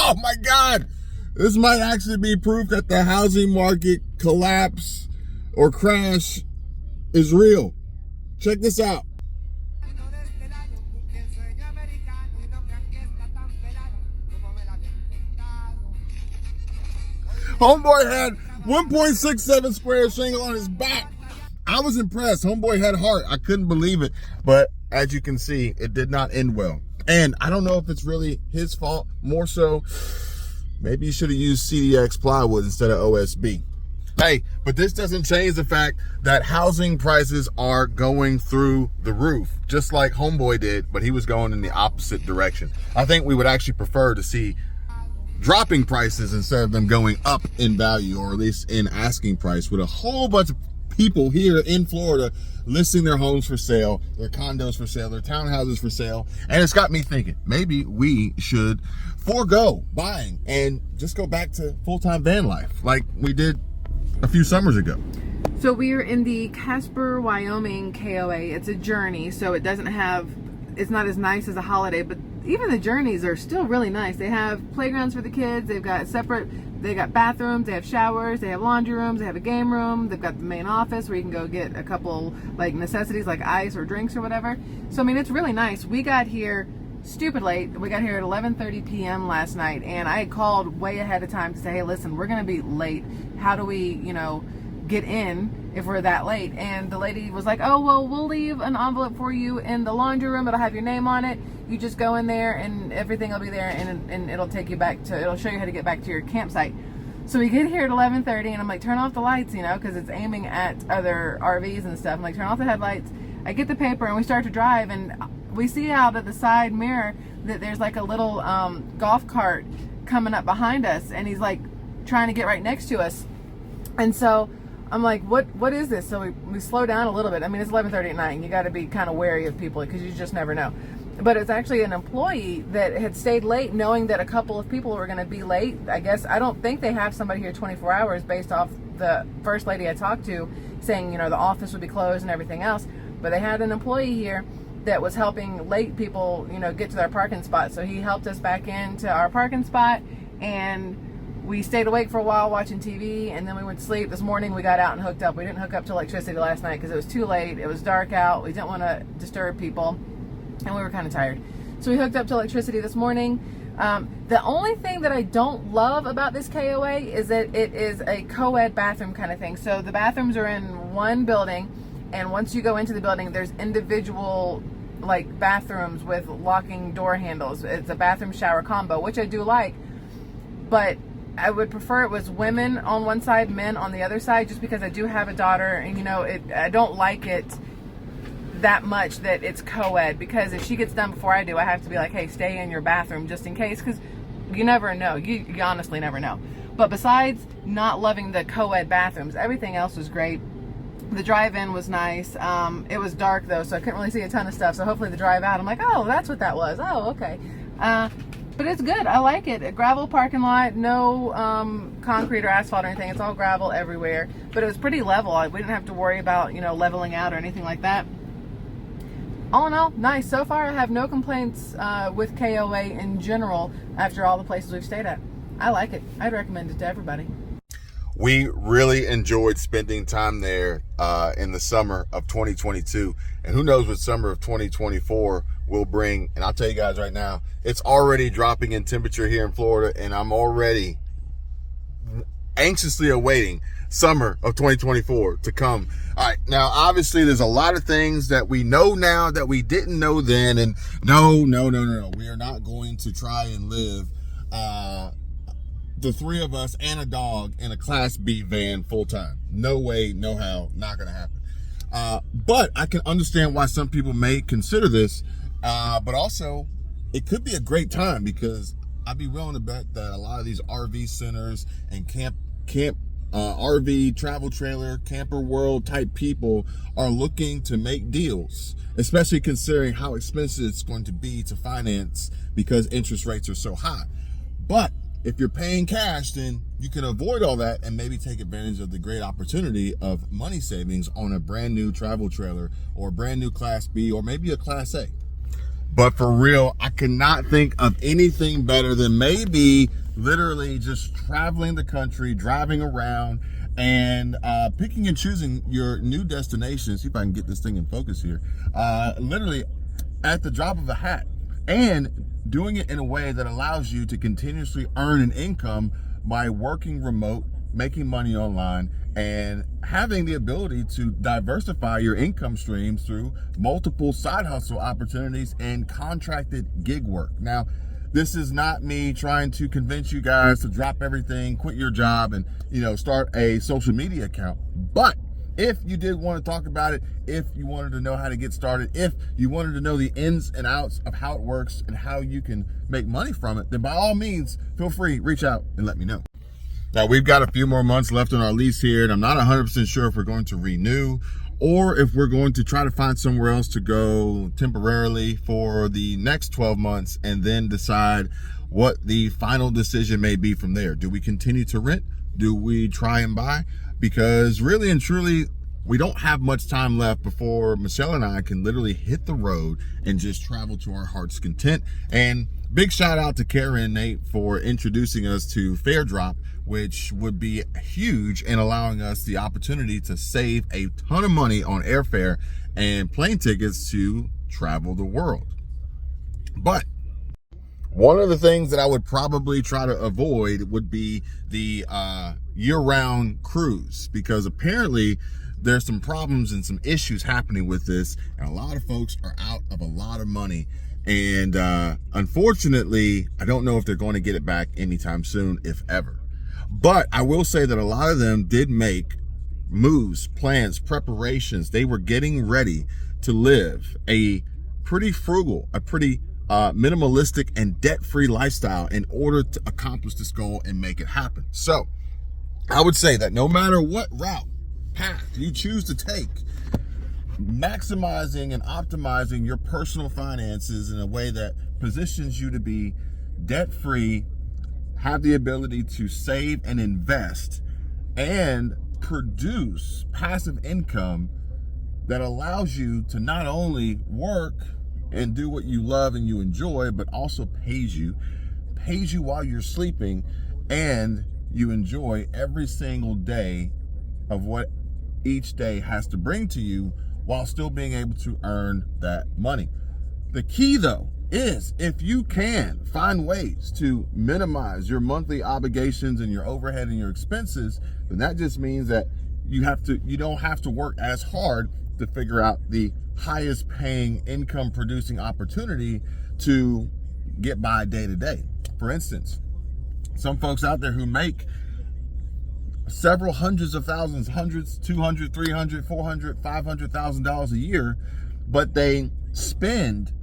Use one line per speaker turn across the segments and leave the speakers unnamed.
Oh my God. This might actually be proof that the housing market collapse or crash is real. Check this out. Homeboy had 1.67 square shingle on his back. I was impressed. Homeboy had heart. I couldn't believe it. But as you can see, it did not end well. And I don't know if it's really his fault. More so, maybe you should have used CDX plywood instead of OSB. Hey, but this doesn't change the fact that housing prices are going through the roof, just like Homeboy did, but he was going in the opposite direction. I think we would actually prefer to see dropping prices instead of them going up in value, or at least in asking price, with a whole bunch of people here in Florida listing their homes for sale, their condos for sale, their townhouses for sale. And it's got me thinking, maybe we should forego buying and just go back to full-time van life like we did a few summers ago.
So we are in the Casper, Wyoming KOA. It's a journey, so it's not as nice as a Holiday, but even the journeys are still really nice. They have playgrounds for the kids. They got bathrooms, they have showers, they have laundry rooms, they have a game room. They've got the main office where you can go get a couple like necessities like ice or drinks or whatever. So I mean, it's really nice. We got here stupid late. We got here at 11:30 p.m. last night, and I had called way ahead of time to say, hey, listen, we're gonna be late. How do we, get in if we're that late? And the lady was like, oh, well, we'll leave an envelope for you in the laundry room. It'll have your name on it. You just go in there and everything will be there, and it'll take you it'll show you how to get back to your campsite. So we get here at 11:30, and I'm like, turn off the lights, because it's aiming at other RVs and stuff. I'm like, turn off the headlights. I get the paper, and we start to drive, and we see out of the side mirror that there's like a little golf cart coming up behind us, and he's like trying to get right next to us. And so I'm like, what is this? So we slow down a little bit. I mean, it's 11:30 at night. You got to be kind of wary of people because you just never know. But it's actually an employee that had stayed late, knowing that a couple of people were going to be late. I guess, I don't think they have somebody here 24 hours based off the first lady I talked to saying, the office would be closed and everything else. But they had an employee here that was helping late people, get to their parking spot. So he helped us back into our parking spot, and we stayed awake for a while watching TV, and then we went to sleep. This morning we got out and hooked up. We didn't hook up to electricity last night because it was too late. It was dark out. We didn't want to disturb people, and we were kind of tired. So we hooked up to electricity this morning. The only thing that I don't love about this KOA is that it is a co-ed bathroom kind of thing. So the bathrooms are in one building, and once you go into the building, there's individual bathrooms with locking door handles. It's a bathroom shower combo, which I do like, but I would prefer it was women on one side, men on the other side, just because I do have a daughter, and I don't like it that much that it's co-ed, because if she gets done before I do, I have to be like, hey, stay in your bathroom just in case, because you never know. You honestly never know. But besides not loving the co-ed bathrooms, everything else was great. The drive-in was nice. It was dark though, so I couldn't really see a ton of stuff. So hopefully the drive out, I'm like, oh, that's what that was. Oh, okay. But it's good. I like it. A gravel parking lot, no concrete or asphalt or anything. It's all gravel everywhere. But it was pretty level. We didn't have to worry about, leveling out or anything like that. All in all, nice. So far, I have no complaints with KOA in general after all the places we've stayed at. I like it. I'd recommend it to everybody.
We really enjoyed spending time there in the summer of 2022. And who knows what summer of 2024 will bring. And I'll tell you guys right now, it's already dropping in temperature here in Florida, and I'm already anxiously awaiting summer of 2024 to come. All right, now obviously there's a lot of things that we know now that we didn't know then, and no, we are not going to try and live the three of us and a dog in a Class B van full time. No way, no how, not gonna happen. But I can understand why some people may consider this, but also it could be a great time, because I'd be willing to bet that a lot of these RV centers and camp RV, travel trailer, camper world type people are looking to make deals, especially considering how expensive it's going to be to finance because interest rates are so high. But if you're paying cash, then you can avoid all that and maybe take advantage of the great opportunity of money savings on a brand new travel trailer or a brand new Class B or maybe a Class A. But for real, I cannot think of anything better than maybe literally just traveling the country, driving around, and picking and choosing your new destination. See if I can get this thing in focus here. Literally at the drop of a hat, and doing it in a way that allows you to continuously earn an income by working remote, making money online, and having the ability to diversify your income streams through multiple side hustle opportunities and contracted gig work. Now, this is not me trying to convince you guys to drop everything, quit your job, and start a social media account. But if you did want to talk about it, if you wanted to know how to get started, if you wanted to know the ins and outs of how it works and how you can make money from it, then by all means, feel free, reach out and let me know. Now, we've got a few more months left on our lease here, and I'm not 100% sure if we're going to renew or if we're going to try to find somewhere else to go temporarily for the next 12 months and then decide what the final decision may be from there. Do we continue to rent? Do we try and buy? Because really and truly, we don't have much time left before Michelle and I can literally hit the road and just travel to our heart's content. And big shout out to Kara and Nate for introducing us to FareDrop, which would be huge in allowing us the opportunity to save a ton of money on airfare and plane tickets to travel the world. But one of the things that I would probably try to avoid would be the year-round cruise, because apparently there's some problems and some issues happening with this, and a lot of folks are out of a lot of money. And unfortunately, I don't know if they're going to get it back anytime soon, if ever. But I will say that a lot of them did make moves, plans, preparations. They were getting ready to live a pretty frugal, a pretty minimalistic and debt-free lifestyle in order to accomplish this goal and make it happen. So I would say that no matter what path you choose to take, maximizing and optimizing your personal finances in a way that positions you to be debt-free, have the ability to save and invest, and produce passive income that allows you to not only work and do what you love and you enjoy, but also pays you while you're sleeping, and you enjoy every single day of what each day has to bring to you while still being able to earn that money. The key, though, is if you can find ways to minimize your monthly obligations and your overhead and your expenses, then that just means that you don't have to work as hard to figure out the highest paying income producing opportunity to get by day to day. For instance, some folks out there who make several hundreds of thousands, hundreds, $200,000, $300,000, $400,000, $500,000 a year, but they spend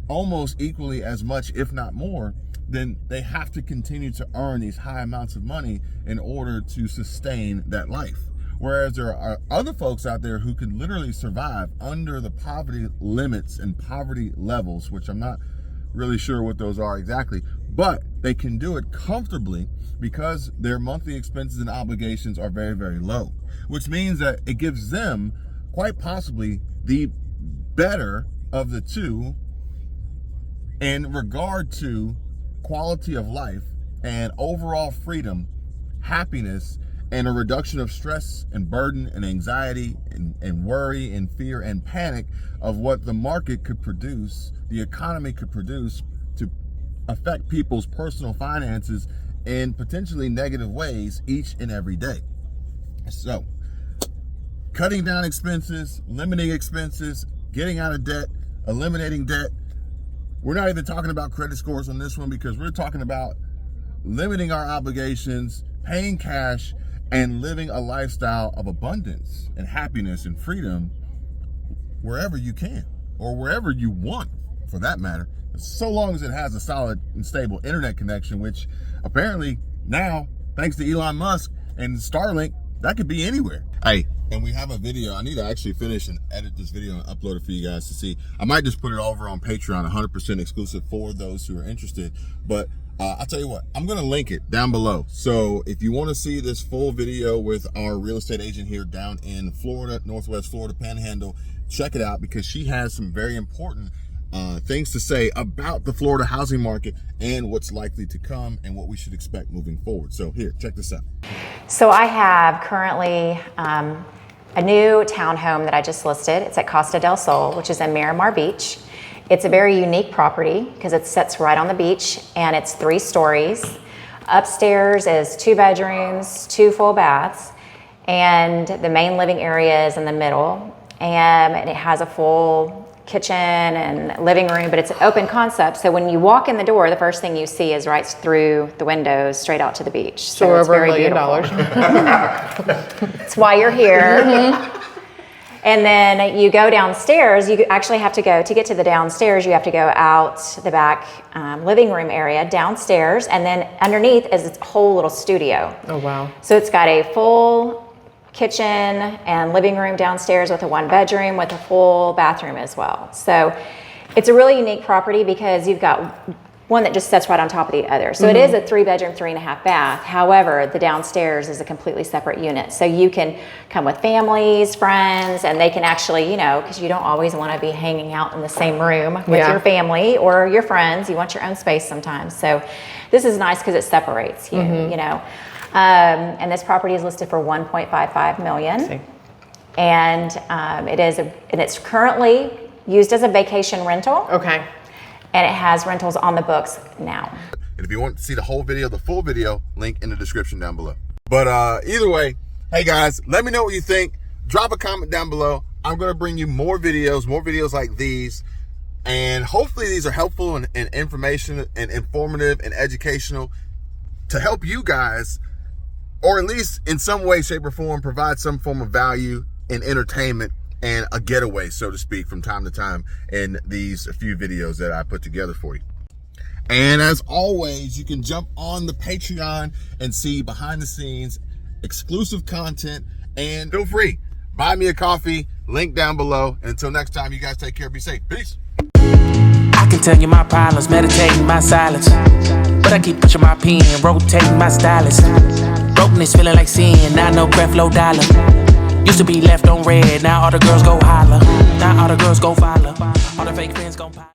almost equally as much, if not more, then they have to continue to earn these high amounts of money in order to sustain that life. Whereas there are other folks out there who can literally survive under the poverty limits and poverty levels, which I'm not really sure what those are exactly, but they can do it comfortably because their monthly expenses and obligations are very, very low, which means that it gives them quite possibly the better of the two in regard to quality of life and overall freedom, happiness, and a reduction of stress and burden and anxiety and worry and fear and panic of what the market could produce, the economy could produce to affect people's personal finances in potentially negative ways each and every day. So, cutting down expenses, limiting expenses, getting out of debt, eliminating debt. We're not even talking about credit scores on this one, because we're talking about limiting our obligations, paying cash, and living a lifestyle of abundance and happiness and freedom wherever you can, or wherever you want, for that matter, so long as it has a solid and stable internet connection, which apparently now, thanks to Elon Musk and Starlink, that could be anywhere. Hey, and we have a video. I need to actually finish and edit this video and upload it for you guys to see. I might just put it over on Patreon, 100% exclusive for those who are interested. But I'll tell you what, I'm going to link it down below. So if you want to see this full video with our real estate agent here down in Florida, Northwest Florida Panhandle, check it out, because she has some very important things to say about the Florida housing market and what's likely to come and what we should expect moving forward. So here, check this out.
So I have currently a new townhome that I just listed. It's at Costa del Sol, which is in Miramar Beach. It's a very unique property because it sits right on the beach, and it's 3 stories. Upstairs is 2 bedrooms, 2 full baths, and the main living area is in the middle. And it has a full kitchen and living room, but it's an open concept. So when you walk in the door, the first thing you see is right through the windows, straight out to the beach.
So
it's
over
very
$1 million.
That's why you're here. And then you go downstairs. You actually have to go, to get to the downstairs, you have to go out the back living room area downstairs, and then underneath is its whole little studio.
Oh, wow.
So it's got a full kitchen and living room downstairs with a 1 bedroom with a full bathroom as well. So it's a really unique property because you've got one that just sits right on top of the other. So it is a 3 bedroom, 3.5 bath. However, the downstairs is a completely separate unit. So you can come with families, friends, and they can actually, you know, because you don't always want to be hanging out in the same room with your family or your friends. You want your own space sometimes. So this is nice because it separates you, you know. And this property is listed for $1.55 million. And it's currently used as a vacation rental.
Okay.
And it has rentals on the books now.
And if you want to see the whole video, the full video, link in the description down below. But either way, hey guys, let me know what you think. Drop a comment down below. I'm going to bring you more videos like these. And hopefully these are helpful and information and informative and educational to help you guys, or at least in some way, shape, or form, provide some form of value and entertainment and a getaway, so to speak, from time to time in these few videos that I put together for you. And as always, you can jump on the Patreon and see behind the scenes, exclusive content, and feel free, buy me a coffee, link down below. And until next time, you guys take care, be safe. Peace.
I can tell you my problems, meditating my silence, but I keep pushing my pen, rotating my stylus. Brokenness feeling like sin, now no breath, low dollar. Used to be left on red, now all the girls go holler. Now all the girls go follow. All the fake friends gon' pop.